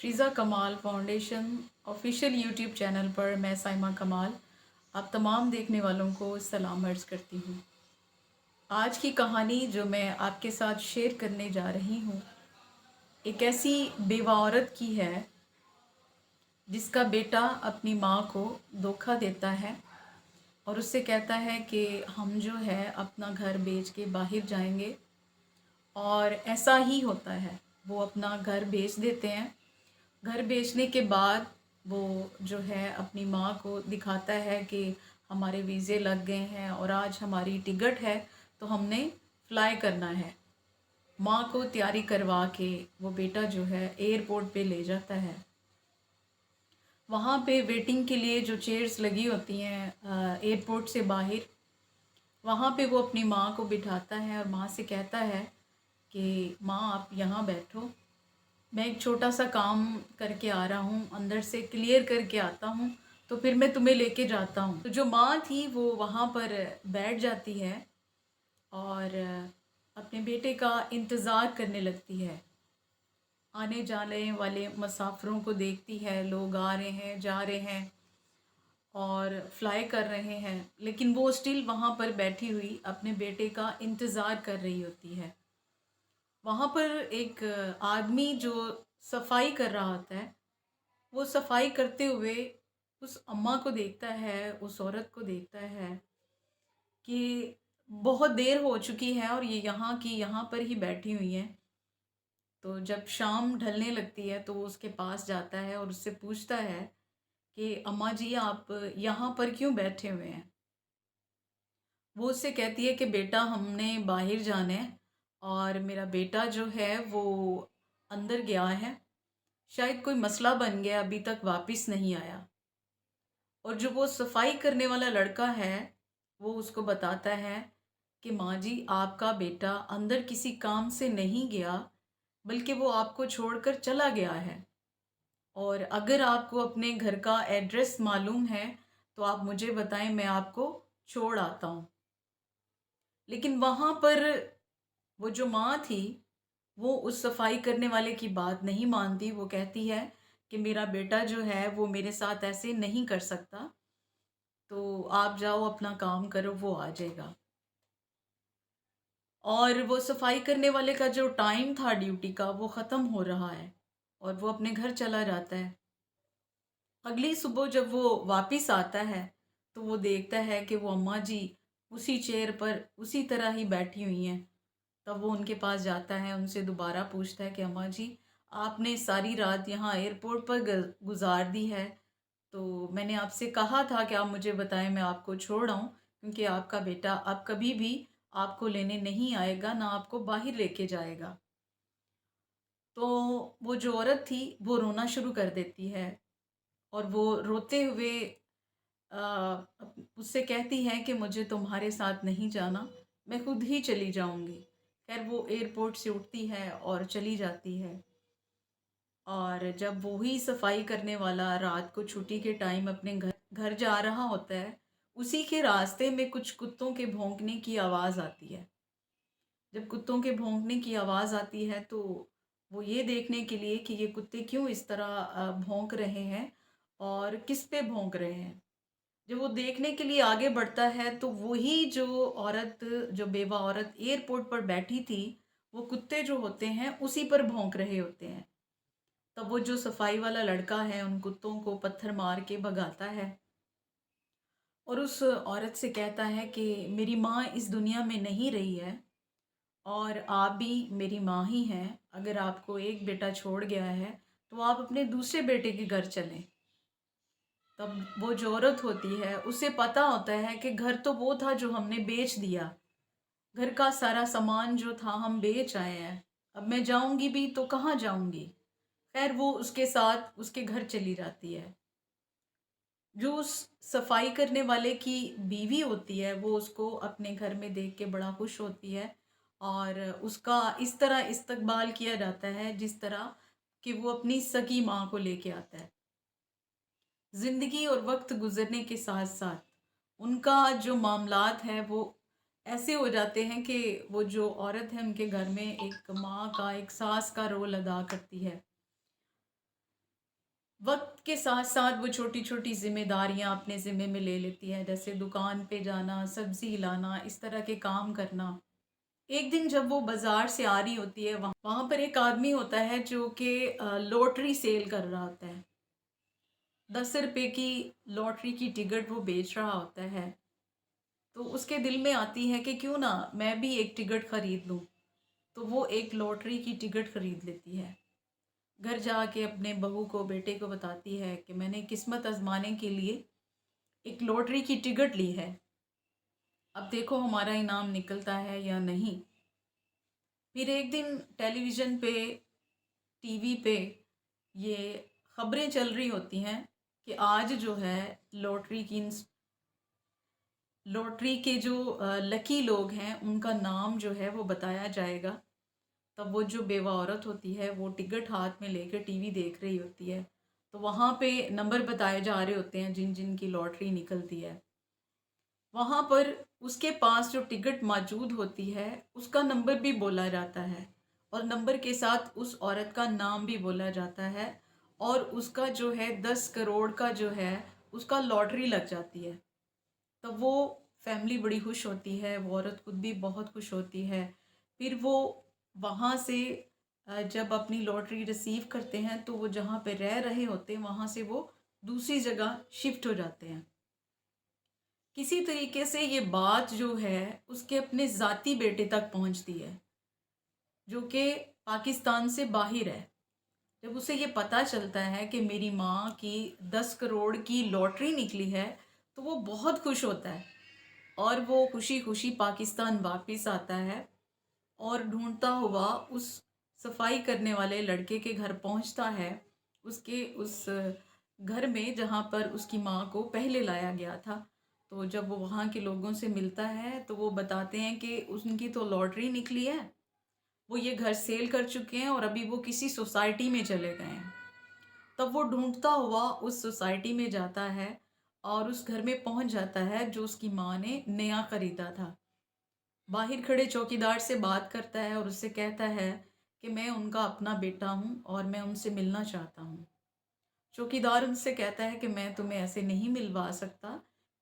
फ़िज़ा कमाल foundation official YouTube channel पर मैं साइमा कमाल आप तमाम देखने वालों को सलाम अर्ज़ करती हूँ। आज की कहानी जो मैं आपके साथ शेयर करने जा रही हूँ, एक ऐसी बेवा औरत की है जिसका बेटा अपनी माँ को धोखा देता है और उससे कहता है कि हम जो है अपना घर बेच के बाहर जाएंगे। और ऐसा ही होता है, वो अपना घर बेच देते हैं। घर बेचने के बाद वो जो है अपनी माँ को दिखाता है कि हमारे वीज़े लग गए हैं और आज हमारी टिकट है, तो हमने फ़्लाई करना है। माँ को तैयारी करवा के वो बेटा जो है एयरपोर्ट पे ले जाता है। वहाँ पे वेटिंग के लिए जो चेयर्स लगी होती हैं एयरपोर्ट से बाहर, वहाँ पे वो अपनी माँ को बिठाता है और माँ से कहता है कि माँ आप यहाँ बैठो, मैं एक छोटा सा काम करके आ रहा हूँ, अंदर से क्लियर करके आता हूँ, तो फिर मैं तुम्हें लेके जाता हूँ। तो जो माँ थी वो वहाँ पर बैठ जाती है और अपने बेटे का इंतज़ार करने लगती है। आने जाने वाले मुसाफिरों को देखती है, लोग आ रहे हैं जा रहे हैं और फ्लाई कर रहे हैं, लेकिन वो स्टिल वहाँ पर बैठी हुई अपने बेटे का इंतज़ार कर रही होती है। वहाँ पर एक आदमी जो सफाई कर रहा होता है, वो सफाई करते हुए उस अम्मा को देखता है, उस औरत को देखता है कि बहुत देर हो चुकी है और ये यहाँ की यहाँ पर ही बैठी हुई हैं। तो जब शाम ढलने लगती है तो वो उसके पास जाता है और उससे पूछता है कि अम्मा जी आप यहाँ पर क्यों बैठे हुए हैं। वो उससे कहती है कि बेटा हमने बाहर जाना है और मेरा बेटा जो है वो अंदर गया है, शायद कोई मसला बन गया, अभी तक वापस नहीं आया। और जो वो सफाई करने वाला लड़का है वो उसको बताता है कि माँ जी आपका बेटा अंदर किसी काम से नहीं गया, बल्कि वो आपको छोड़कर चला गया है। और अगर आपको अपने घर का एड्रेस मालूम है तो आप मुझे बताएं, मैं आपको छोड़ आता हूँ। लेकिन वहाँ पर वो जो माँ थी वो उस सफाई करने वाले की बात नहीं मानती। वो कहती है कि मेरा बेटा जो है वो मेरे साथ ऐसे नहीं कर सकता, तो आप जाओ अपना काम करो, वो आ जाएगा। और वो सफाई करने वाले का जो टाइम था ड्यूटी का वो ख़त्म हो रहा है और वो अपने घर चला जाता है। अगली सुबह जब वो वापस आता है तो वो देखता है कि वो अम्मा जी उसी चेयर पर उसी तरह ही बैठी हुई हैं। तब वो उनके पास जाता है, उनसे दोबारा पूछता है कि अम्मा जी आपने सारी रात यहाँ एयरपोर्ट पर गुजार दी है, तो मैंने आपसे कहा था कि आप मुझे बताएं, मैं आपको छोड़ आऊँ, क्योंकि आपका बेटा अब कभी भी आपको लेने नहीं आएगा, ना आपको बाहर लेके जाएगा। तो वो जो औरत थी वो रोना शुरू कर देती है और वो रोते हुए उससे कहती है कि मुझे तुम्हारे साथ नहीं जाना, मैं खुद ही चली जाऊंगी। खैर वो एयरपोर्ट से उठती है और चली जाती है। और जब वो ही सफाई करने वाला रात को छुट्टी के टाइम अपने घर घर जा रहा होता है, उसी के रास्ते में कुछ कुत्तों के भौंकने की आवाज़ आती है। जब कुत्तों के भौंकने की आवाज़ आती है तो वो ये देखने के लिए कि ये कुत्ते क्यों इस तरह भौंक रहे हैं और किस पे भौंक रहे हैं, जब वो देखने के लिए आगे बढ़ता है तो वही जो औरत, जो बेवा औरत एयरपोर्ट पर बैठी थी, वो कुत्ते जो होते हैं उसी पर भौंक रहे होते हैं। तब वो जो सफाई वाला लड़का है उन कुत्तों को पत्थर मार के भगाता है और उस औरत से कहता है कि मेरी माँ इस दुनिया में नहीं रही है और आप भी मेरी माँ ही हैं। अगर आपको एक बेटा छोड़ गया है तो आप अपने दूसरे बेटे के घर चलें। तब वो जो औरत होती है उसे पता होता है कि घर तो वो था जो हमने बेच दिया, घर का सारा सामान जो था हम बेच आए हैं, अब मैं जाऊंगी भी तो कहाँ जाऊंगी। खैर वो उसके साथ उसके घर चली जाती है। जो उस सफाई करने वाले की बीवी होती है वो उसको अपने घर में देख के बड़ा खुश होती है और उसका इस तरह इस्तकबाल किया जाता है जिस तरह कि वो अपनी सगी माँ को लेके आता है। ज़िंदगी और वक्त गुजरने के साथ साथ उनका जो मामलात है वो ऐसे हो जाते हैं कि वो जो औरत है उनके घर में एक माँ का, एक सास का रोल अदा करती है। वक्त के साथ साथ वो छोटी छोटी जिम्मेदारियां अपने ज़िम्मे में ले लेती है, जैसे दुकान पे जाना, सब्ज़ी लाना, इस तरह के काम करना। एक दिन जब वो बाज़ार से आ रही होती है, वहाँ वहाँ पर एक आदमी होता है जो कि लॉटरी सेल कर रहा होता है। 10 रुपए की लॉटरी की टिकट वो बेच रहा होता है। तो उसके दिल में आती है कि क्यों ना मैं भी एक टिकट खरीद लूँ। तो वो एक लॉटरी की टिकट खरीद लेती है। घर जाके अपने बहू को, बेटे को बताती है कि मैंने किस्मत आजमाने के लिए एक लॉटरी की टिकट ली है, अब देखो हमारा इनाम निकलता है या नहीं। फिर एक दिन टेलीविज़न पे, टीवी पे ये खबरें चल रही होती हैं कि आज जो है लॉटरी के जो लकी लोग हैं उनका नाम जो है वो बताया जाएगा। तब वो जो बेवा औरत होती है वो टिकट हाथ में लेकर टीवी देख रही होती है। तो वहाँ पे नंबर बताए जा रहे होते हैं जिन जिन की लॉटरी निकलती है। वहाँ पर उसके पास जो टिकट मौजूद होती है उसका नंबर भी बोला जाता है, और नंबर के साथ उस औरत का नाम भी बोला जाता है, और उसका जो है 10 करोड़ का जो है उसका लॉटरी लग जाती है। तब वो फैमिली बड़ी खुश होती है, वो औरत खुद भी बहुत खुश होती है। फिर वो वहाँ से जब अपनी लॉटरी रिसीव करते हैं तो वो जहाँ पे रह रहे होते हैं वहाँ से वो दूसरी जगह शिफ्ट हो जाते हैं। किसी तरीके से ये बात जो है उसके अपने ज़ाती बेटे तक पहुँचती है, जो कि पाकिस्तान से बाहर है। जब उसे ये पता चलता है कि मेरी माँ की 10 करोड़ की लॉटरी निकली है तो वो बहुत खुश होता है, और वो खुशी खुशी पाकिस्तान वापस आता है और ढूंढता हुआ उस सफाई करने वाले लड़के के घर पहुंचता है, उसके उस घर में जहाँ पर उसकी माँ को पहले लाया गया था। तो जब वो वहाँ के लोगों से मिलता है तो वो बताते हैं कि उनकी तो लॉटरी निकली है, वो ये घर सेल कर चुके हैं और अभी वो किसी सोसाइटी में चले गए हैं। तब वो ढूंढता हुआ उस सोसाइटी में जाता है और उस घर में पहुंच जाता है जो उसकी माँ ने नया खरीदा था। बाहर खड़े चौकीदार से बात करता है और उससे कहता है कि मैं उनका अपना बेटा हूँ और मैं उनसे मिलना चाहता हूँ। चौकीदार उनसे कहता है कि मैं तुम्हें ऐसे नहीं मिलवा सकता,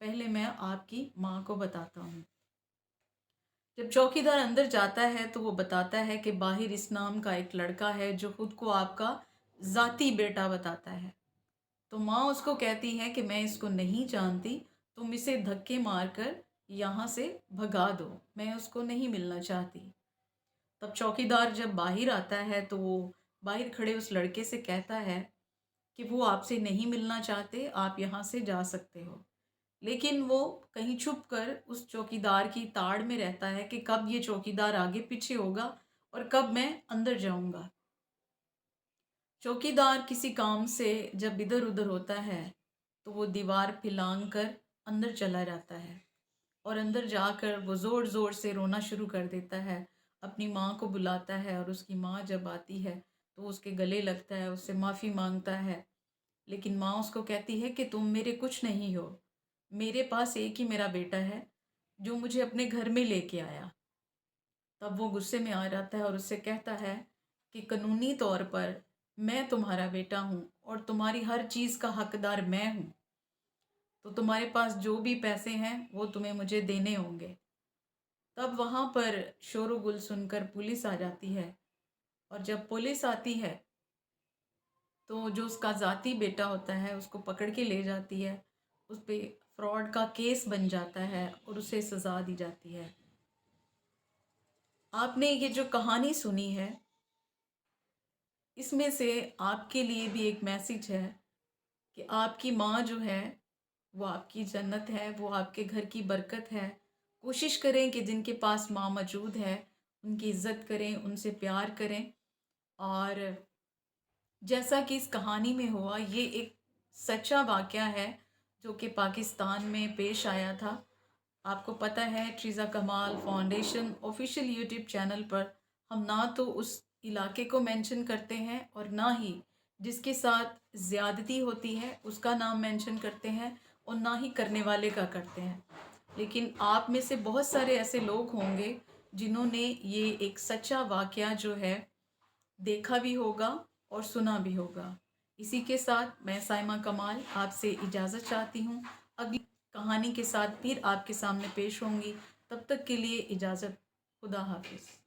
पहले मैं आपकी माँ को बताता हूँ। जब चौकीदार अंदर जाता है तो वो बताता है कि बाहर इस नाम का एक लड़का है जो खुद को आपका ज़ाती बेटा बताता है। तो माँ उसको कहती है कि मैं इसको नहीं जानती, तुम इसे धक्के मारकर यहाँ से भगा दो, मैं उसको नहीं मिलना चाहती। तब चौकीदार जब बाहर आता है तो वो बाहर खड़े उस लड़के से कहता है कि वो आपसे नहीं मिलना चाहते, आप यहाँ से जा सकते हो। लेकिन वो कहीं छुप कर उस चौकीदार की ताड़ में रहता है कि कब ये चौकीदार आगे पीछे होगा और कब मैं अंदर जाऊंगा। चौकीदार किसी काम से जब इधर उधर होता है तो वो दीवार पिलांग कर अंदर चला जाता है, और अंदर जाकर वो ज़ोर ज़ोर से रोना शुरू कर देता है। अपनी माँ को बुलाता है और उसकी माँ जब आती है तो उसके गले लगता है, उससे माफ़ी मांगता है। लेकिन माँ उसको कहती है कि तुम मेरे कुछ नहीं हो, मेरे पास एक ही मेरा बेटा है जो मुझे अपने घर में लेके आया। तब वो गुस्से में आ जाता है और उससे कहता है कि कानूनी तौर पर मैं तुम्हारा बेटा हूँ और तुम्हारी हर चीज़ का हकदार मैं हूँ, तो तुम्हारे पास जो भी पैसे हैं वो तुम्हें मुझे देने होंगे। तब वहाँ पर शोर गुल सुनकर पुलिस आ जाती है, और जब पुलिस आती है तो जो उसका ज़ाती बेटा होता है उसको पकड़ के ले जाती है। उस पे फ्रॉड का केस बन जाता है और उसे सज़ा दी जाती है। आपने ये जो कहानी सुनी है इसमें से आपके लिए भी एक मैसेज है कि आपकी माँ जो है वो आपकी जन्नत है, वो आपके घर की बरकत है। कोशिश करें कि जिनके पास माँ मौजूद है उनकी इज़्ज़त करें, उनसे प्यार करें। और जैसा कि इस कहानी में हुआ, ये एक सच्चा वाक़या है जो कि पाकिस्तान में पेश आया था। आपको पता है ट्रीज़ा कमाल फाउंडेशन ऑफिशियल यूट्यूब चैनल पर हम ना तो उस इलाके को मेंशन करते हैं और ना ही जिसके साथ ज़्यादती होती है उसका नाम मेंशन करते हैं, और ना ही करने वाले का करते हैं। लेकिन आप में से बहुत सारे ऐसे लोग होंगे जिन्होंने ये एक सच्चा वाक़या जो है देखा भी होगा और सुना भी होगा। اسی کے ساتھ میں سائمہ کمال آپ سے اجازت چاہتی ہوں، اگلی کہانی کے ساتھ پھر آپ کے سامنے پیش ہوں گی، تب تک کے لیے اجازت، خدا حافظ۔